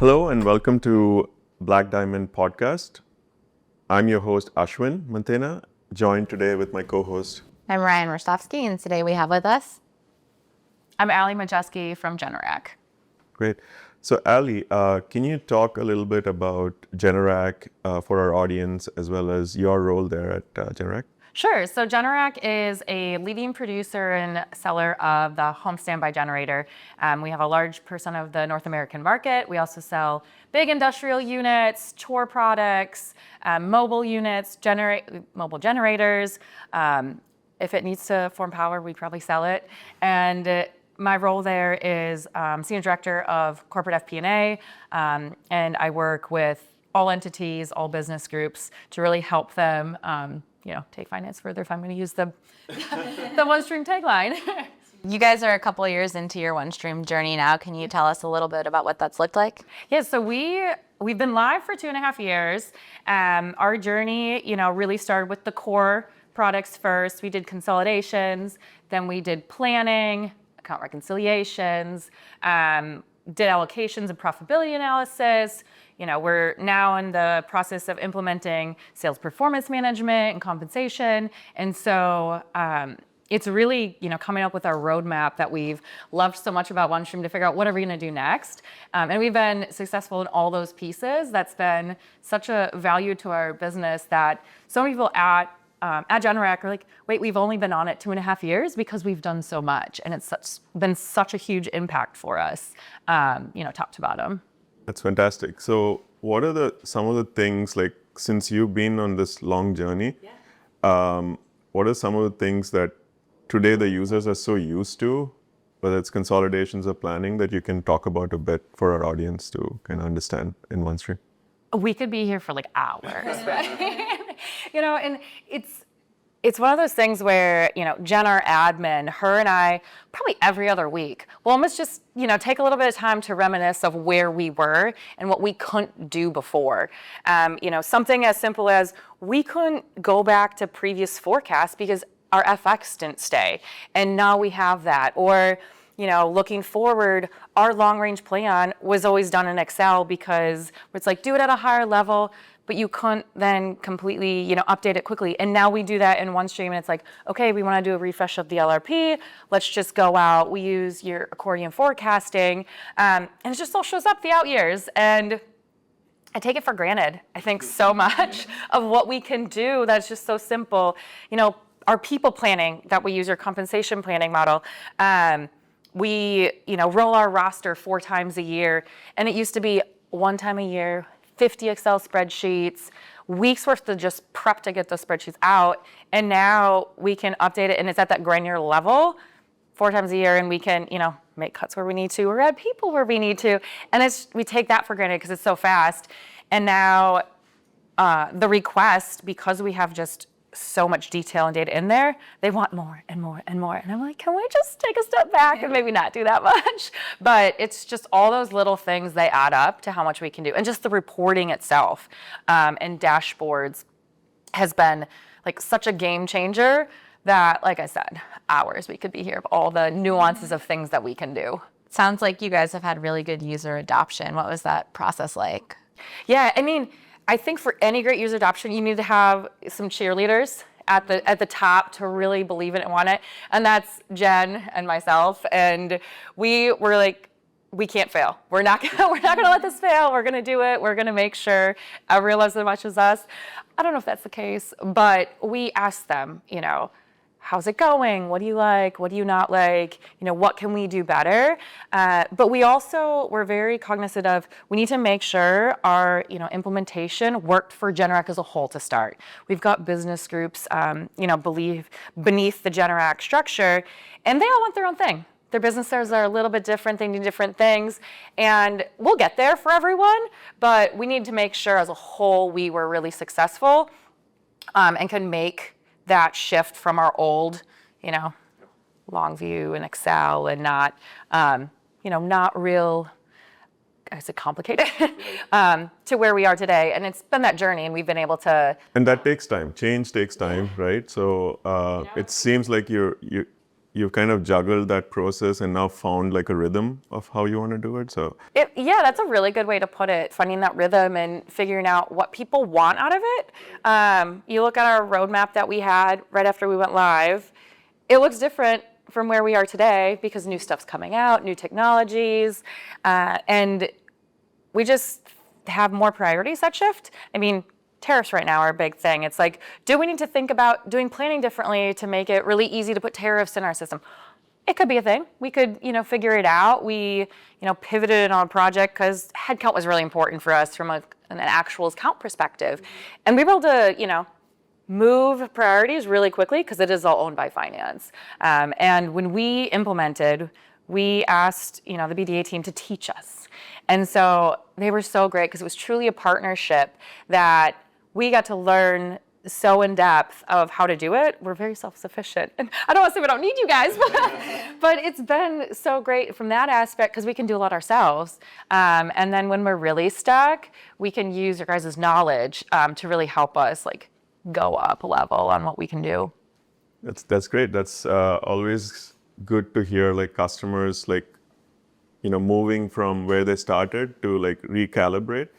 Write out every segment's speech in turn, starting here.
Hello and welcome to Black Diamond Podcast. I'm your host Ashwin Mantena, joined today with my co-host. I'm Ryan Rostovsky, and today we have with us. I'm Allie from Generac. Great. So Allie, can you talk a little bit about Generac for our audience as well as your role there at Generac? Sure. So Generac is a leading producer and seller of the home standby generator. We have a large percent of the North American market. We also sell big industrial units, chore products, mobile units, mobile generators. If it needs to form power, we probably sell it. And my role there is Senior Director of Corporate FP&A, and I work with all entities, all business groups to really help them take finance further, if I'm going to use the OneStream tagline. You guys are a couple of years into your OneStream journey now. Can you tell us a little bit about what that's looked like? Yeah, so we've been live for 2.5 years. Our journey, really started with the core products first. We did consolidations, then we did planning, account reconciliations, did allocations and profitability analysis. We're now in the process of implementing sales performance management and compensation. And so it's really, coming up with our roadmap that we've loved so much about OneStream to figure out what are we going to do next. And we've been successful in all those pieces. That's been such a value to our business that so many people at Generac are like, wait, we've only been on it 2.5 years because we've done so much. And it's been such a huge impact for us, top to bottom. That's fantastic. So what are some of the things, like, since you've been on this long journey, what are some of the things that today the users are so used to, whether it's consolidations or planning, that you can talk about a bit for our audience to kind of understand in OneStream? We could be here for like hours, right? And it's one of those things where, Jen, our admin, her and I, probably every other week, we'll almost just, take a little bit of time to reminisce of where we were and what we couldn't do before. Something as simple as we couldn't go back to previous forecasts because our FX didn't stay. And now we have that. Or, looking forward, our long-range plan was always done in Excel because it's like, do it at a higher level, but you couldn't then completely, update it quickly. And now we do that in OneStream, and it's like, okay, we want to do a refresh of the LRP. Let's just go out. We use your accordion forecasting, and it just all shows up the out years. And I take it for granted, I think, so much of what we can do that's just so simple. Our people planning that we use, our compensation planning model, we, roll our roster 4 times a year, and it used to be 1 time a year, 50 Excel spreadsheets, weeks worth of just prep to get those spreadsheets out. And now we can update it, and it's at that granular level 4 times a year, and we can, make cuts where we need to or add people where we need to. And we take that for granted because it's so fast. And now the request, because we have just so much detail and data in there, they want more and more and more. And I'm like, can we just take a step back and maybe not do that much? But it's just all those little things, they add up to how much we can do. And just the reporting itself and dashboards has been like such a game changer that, like I said, hours we could be here of all the nuances of things that we can do. Sounds like you guys have had really good user adoption. What was that process like? Yeah, I think for any great user adoption, you need to have some cheerleaders at the top to really believe it and want it. And that's Jen and myself. And we were like, we can't fail. We're not gonna let this fail. We're gonna do it. We're gonna make sure everyone loves it as much as us. I don't know if that's the case, but we asked them, how's it going? What do you like? What do you not like? What can we do better? But we also were very cognizant of, we need to make sure our, implementation worked for Generac as a whole to start. We've got business groups, beneath the Generac structure, and they all want their own thing. Their businesses are a little bit different. They need different things, and we'll get there for everyone, but we need to make sure as a whole we were really successful and can make that shift from our old, long view and Excel and not, not real, is it complicated, to where we are today. And it's been that journey, and we've been able to. And that takes time. Change takes time, right? So it seems like you've kind of juggled that process and now found like a rhythm of how you want to do it. So Yeah, that's a really good way to put it, finding that rhythm and figuring out what people want out of it. You look at our roadmap that we had right after we went live, it looks different from where we are today because new stuff's coming out, new technologies, and we just have more priorities that shift. I mean, tariffs right now are a big thing. It's like, do we need to think about doing planning differently to make it really easy to put tariffs in our system? It could be a thing. We could, figure it out. We, pivoted on a project because headcount was really important for us from an actual count perspective. And we were able to, move priorities really quickly because it is all owned by finance. And when we implemented, we asked, the BDA team to teach us. And so they were so great because it was truly a partnership that we got to learn so in depth of how to do it. We're very self-sufficient. And I don't want to say we don't need you guys, but it's been so great from that aspect because we can do a lot ourselves. And then when we're really stuck, we can use your guys' knowledge to really help us like go up a level on what we can do. that's great. That's always good to hear, like customers like, moving from where they started to like recalibrate.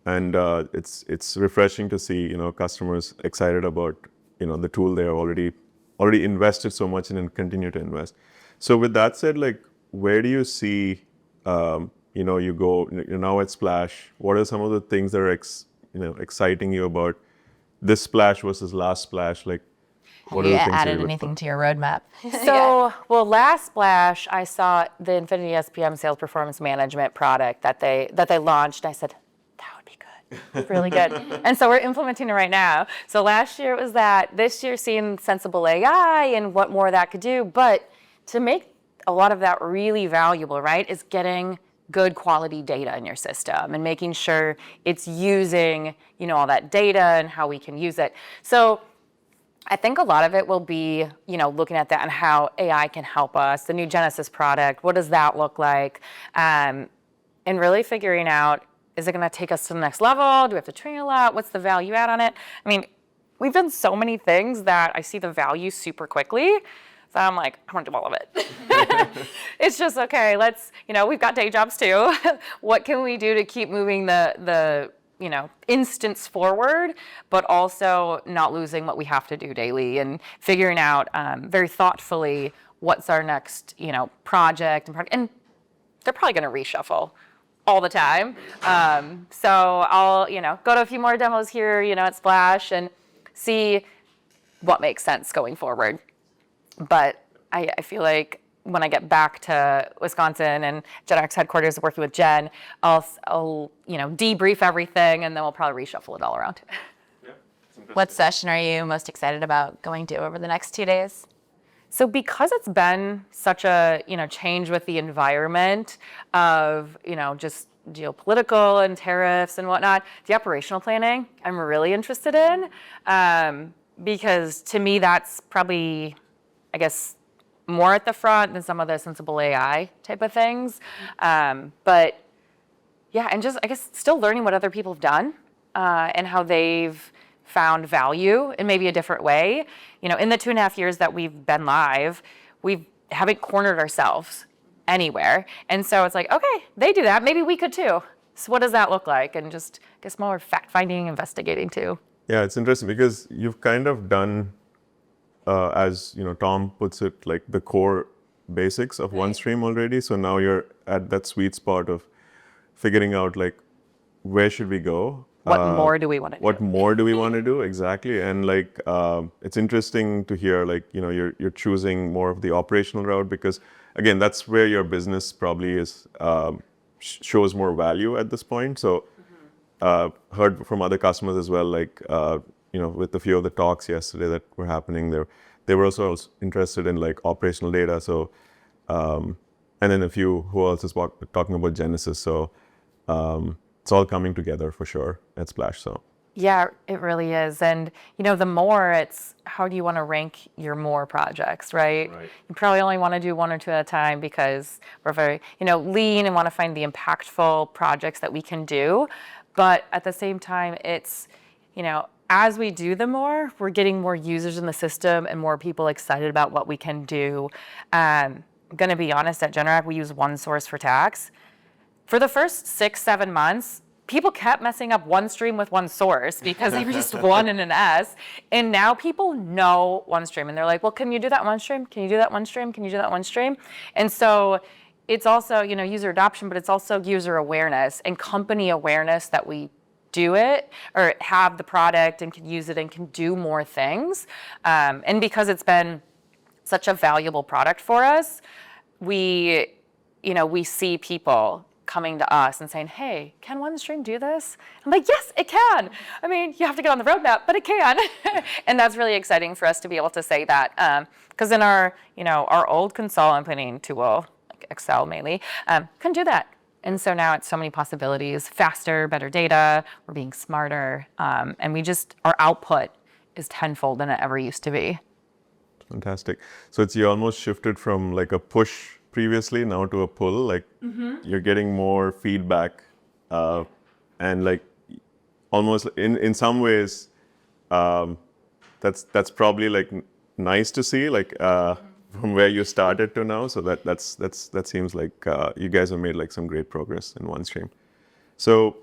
And it's refreshing to see, customers excited about, the tool they're already invested so much in and continue to invest. So with that said, like, where do you see, you go, you're now at Splash. What are some of the things that are, exciting you about this Splash versus last Splash? Like, what Have are you the things that added you look anything for? to your roadmap? Well, last Splash, I saw the Infinity SPM Sales Performance Management product that they launched. And I said, that would be good, really good. And so we're implementing it right now. So last year it was that. This year, seeing Sensible AI and what more that could do. But to make a lot of that really valuable, right, is getting good quality data in your system and making sure it's using, all that data and how we can use it. So I think a lot of it will be, looking at that and how AI can help us. The new Genesis product, what does that look like? And really figuring out, is it going to take us to the next level? Do we have to train a lot? What's the value add on it? I mean, we've done so many things that I see the value super quickly. So I'm like, I want to do all of it. It's just, okay, let's, we've got day jobs too. What can we do to keep moving the instance forward, but also not losing what we have to do daily and figuring out very thoughtfully what's our next, project and they're probably going to reshuffle all the time. So I'll, go to a few more demos here, at Splash and see what makes sense going forward. But I feel like when I get back to Wisconsin and Generac's headquarters working with Jen, I'll debrief everything and then we'll probably reshuffle it all around. What session are you most excited about going to over the next 2 days? So because it's been such a, change with the environment of, just geopolitical and tariffs and whatnot, the operational planning I'm really interested in because to me that's probably, I guess, more at the front than some of the sensible AI type of things. But yeah, and just, I guess, still learning what other people have done and how they've found value in maybe a different way. In the 2.5 years that we've been live, we haven't cornered ourselves anywhere. And so it's like, okay, they do that. Maybe we could too. So what does that look like? And just, I guess, more fact-finding, investigating too. Yeah, it's interesting because you've kind of done, as Tom puts it, like the core basics of OneStream already. So now you're at that sweet spot of figuring out like where should we go? What more do we want to do? What more do we want to do exactly? And like it's interesting to hear like you're choosing more of the operational route because again that's where your business probably is shows more value at this point. So heard from other customers as well, like with a few of the talks yesterday that were happening there, they were also interested in like operational data. So and then a few who else is talking about Genesis. So it's all coming together for sure at Splash. So yeah, it really is. And the more it's how do you want to rank your more projects, right? You probably only want to do 1 or 2 at a time because we're very lean and want to find the impactful projects that we can do. But at the same time, it's as we do them more, we're getting more users in the system and more people excited about what we can do. I'm going to be honest, at Generac, we use OneSource for tax. For the first 6-7 months, people kept messing up OneStream with OneSource because they were just one and an S. And now people know OneStream and they're like, well, can you do that OneStream? Can you do that OneStream? Can you do that OneStream? And so it's also, user adoption, but it's also user awareness and company awareness that we do it or have the product and can use it and can do more things. And because it's been such a valuable product for us, we see people coming to us and saying, hey, can OneStream do this? I'm like, yes, it can. I mean, you have to get on the roadmap, but it can. And that's really exciting for us to be able to say that. Because in our old consolidating tool, like Excel mainly, couldn't do that. And so now it's so many possibilities, faster, better data, we're being smarter, and our output is tenfold than it ever used to be. Fantastic. So you almost shifted from like a push previously now to a pull, like you're getting more feedback, and like almost in some ways, that's probably like nice to see, like from where you started to now. So that seems like you guys have made like some great progress in OneStream. So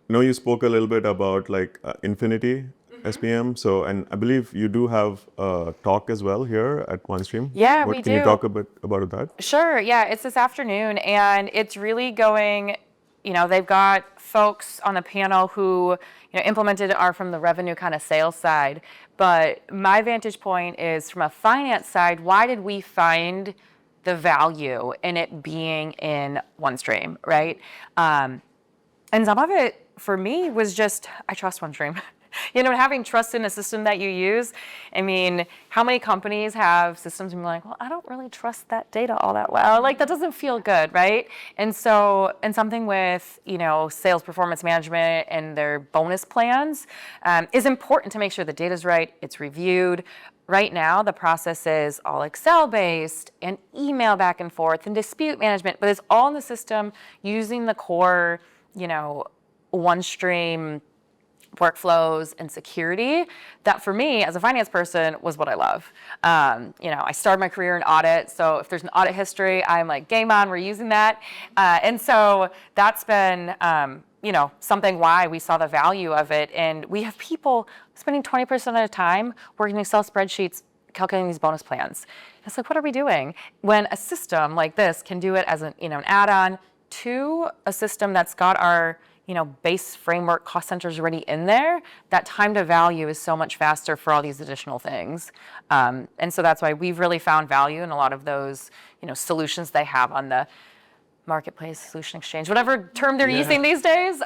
you spoke a little bit about like Infinity SPM. So, and I believe you do have a talk as well here at OneStream. Yeah, we do. Can you talk a bit about that? Sure. Yeah, it's this afternoon, and it's really going. They've got folks on the panel who implemented are from the revenue kind of sales side. But my vantage point is from a finance side. Why did we find the value in it being in OneStream, right? And some of it for me was just I trust OneStream. Having trust in a system that you use. I mean, how many companies have systems and you're like, well, I don't really trust that data all that well. Like, that doesn't feel good, right? And so, and something with, sales performance management and their bonus plans is important to make sure the data's right, it's reviewed. Right now, the process is all Excel-based and email back and forth and dispute management, but it's all in the system using the core, OneStream workflows and security that for me as a finance person was what I love. I started my career in audit, so if there's an audit history, I'm like, game on, we're using that. And so that's been, something why we saw the value of it. And we have people spending 20% of their time working in Excel spreadsheets, calculating these bonus plans. It's like, what are we doing? When a system like this can do it as an add-on to a system that's got our base framework cost centers already in there, that time to value is so much faster for all these additional things. And so that's why we've really found value in a lot of those, solutions they have on the marketplace, solution exchange, whatever term they're using these days.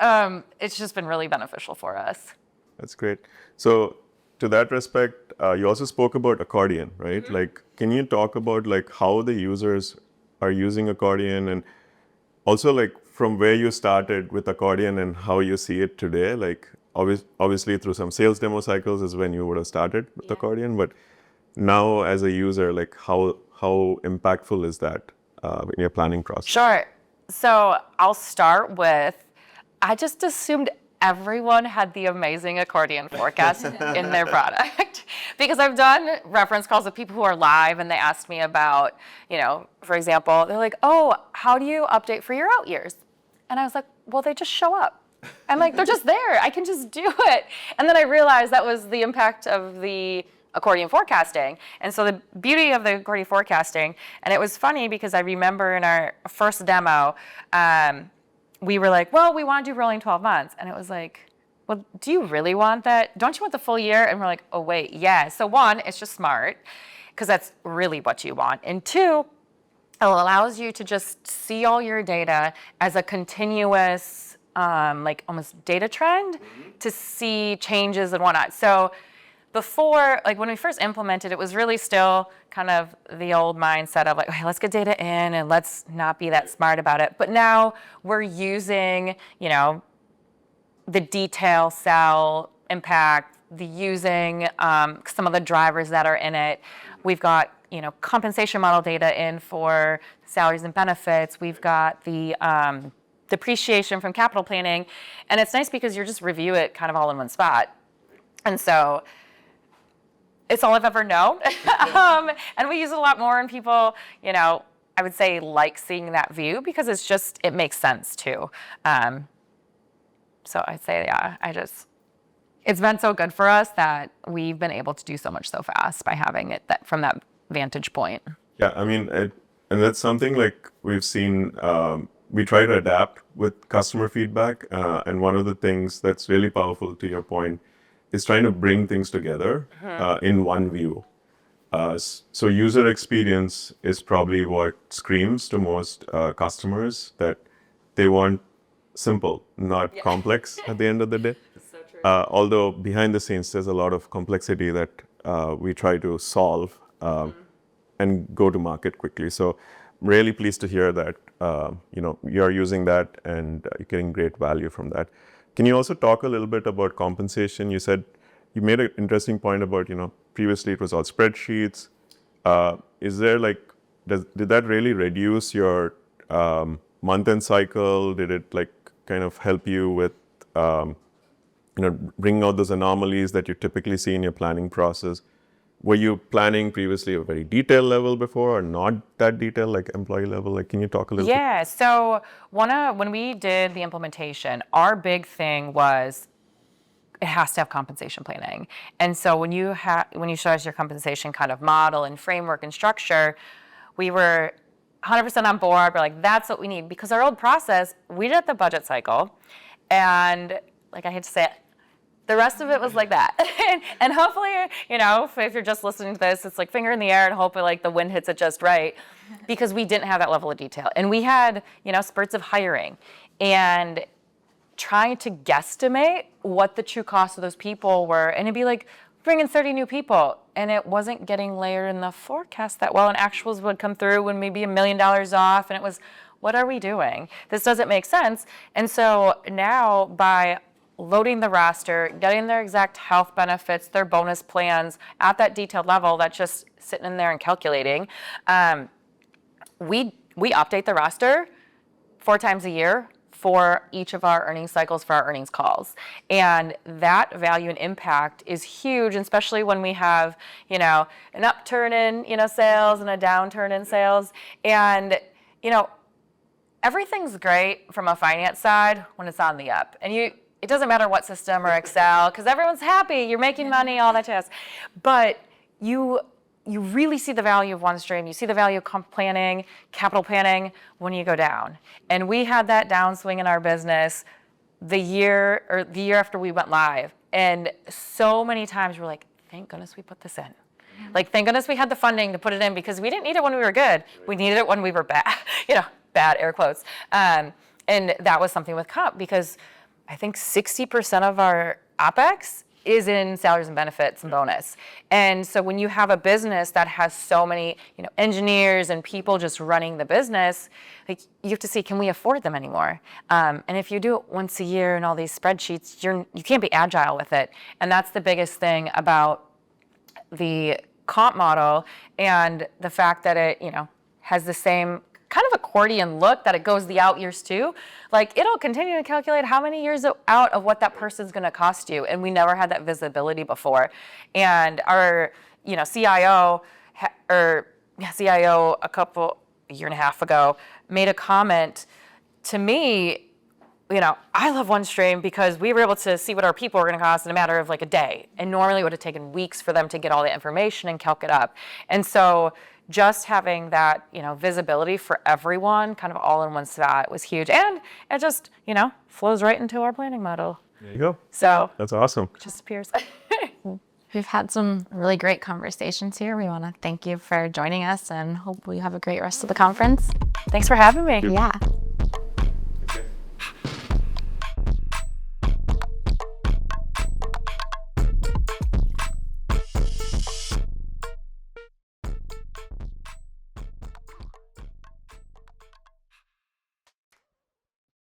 It's just been really beneficial for us. That's great. So to that respect, you also spoke about accordion, right? Like, can you talk about like how the users are using accordion, and also like from where you started with accordion and how you see it today? Like obviously through some sales demo cycles is when you would have started with accordion, but now as a user, like how impactful is that in your planning process? Sure. So I'll start with, I just assumed everyone had the amazing accordion forecast in their product because I've done reference calls with people who are live and they asked me about, for example, they're like, oh, how do you update for your out years? And I was like, well, they just show up. I'm like, they're just there. I can just do it. And then I realized that was the impact of the accordion forecasting. And so the beauty of the accordion forecasting, and it was funny because I remember in our first demo, we were like, well, we want to do rolling 12 months. And it was like, well, do you really want that? Don't you want the full year? And we're like, oh, wait, yeah. So one, it's just smart because that's really what you want. And two, it allows you to just see all your data as a continuous, like almost data trend to see changes and whatnot. So before, like when we first implemented, it was really still kind of the old mindset of like, okay, let's get data in and let's not be that smart about it. But now we're using, the detail, sell, impact, using some of the drivers that are in it. We've got, compensation model data in for salaries and benefits. We've got the depreciation from capital planning. And it's nice because you just review it kind of all in one spot. And so it's all I've ever known. And we use it a lot more, and people, you know, I would say like seeing that view because it makes sense too. So I'd say, yeah, it's been so good for us that we've been able to do so much so fast by having it from that vantage point. Yeah, I mean, and that's something like we've seen, we try to adapt with customer feedback. And one of the things that's really powerful, to your point, is trying to bring things together in one view. So user experience is probably what screams to most customers, that they want simple, not complex at the end of the day. So true. Although behind the scenes, there's a lot of complexity that we try to solve and go to market quickly. So I'm really pleased to hear that you're using that and you're getting great value from that. Can you also talk a little bit about compensation? You said you made an interesting point about, previously it was all spreadsheets. Is there did that really reduce your month-end cycle? Did it kind of help you with, bringing out those anomalies that you typically see in your planning process? Were you planning previously a very detailed level before, or not that detailed, like employee level? Can you talk a little bit? Yeah, so when we did the implementation, our big thing was it has to have compensation planning. And so when you show us your compensation kind of model and framework and structure, we were 100% on board. We're like, that's what we need. Because our old process, we did the budget cycle, and I hate to say it, the rest of it was like that. And hopefully, if you're just listening to this, it's like finger in the air and hoping the wind hits it just right, because we didn't have that level of detail. And we had, spurts of hiring and trying to guesstimate what the true cost of those people were. And it'd be like, bring in 30 new people. And it wasn't getting layered in the forecast that well. And actuals would come through when maybe $1 million off. And it was, what are we doing? This doesn't make sense. And so now by loading the roster, getting their exact health benefits, their bonus plans at that detailed level, that's just sitting in there and calculating. We update the roster 4 times a year for each of our earnings cycles, for our earnings calls. And that value and impact is huge, especially when we have, an upturn in, sales and a downturn in sales. And, everything's great from a finance side when it's on the up. And it doesn't matter what system or Excel, because everyone's happy, you're making money, all that jazz. But you really see the value of OneStream, you see the value of comp planning, capital planning when you go down. And we had that downswing in our business the year after we went live. And so many times we're like, thank goodness we put this in. Thank goodness we had the funding to put it in, because we didn't need it when we were good. We needed it when we were bad, bad air quotes. And that was something with comp, because I think 60% of our OpEx is in salaries and benefits and bonus. And so when you have a business that has so many, engineers and people just running the business, you have to see, can we afford them anymore? And if you do it once a year in all these spreadsheets, you can't be agile with it. And that's the biggest thing about the comp model, and the fact that it, has the same kind of accordion look that it goes the out years too. It'll continue to calculate how many years out of what that person's going to cost you. And we never had that visibility before. And our, CIO a year and a half ago made a comment to me. I love OneStream because we were able to see what our people were going to cost in a matter of a day. And normally it would have taken weeks for them to get all the information and calc it up. And so just having that, visibility for everyone kind of all in one spot was huge. And it just, flows right into our planning model. There you go. So that's awesome. Just appears. We've had some really great conversations here. We want to thank you for joining us and hope we have a great rest of the conference. Thanks for having me. Yeah.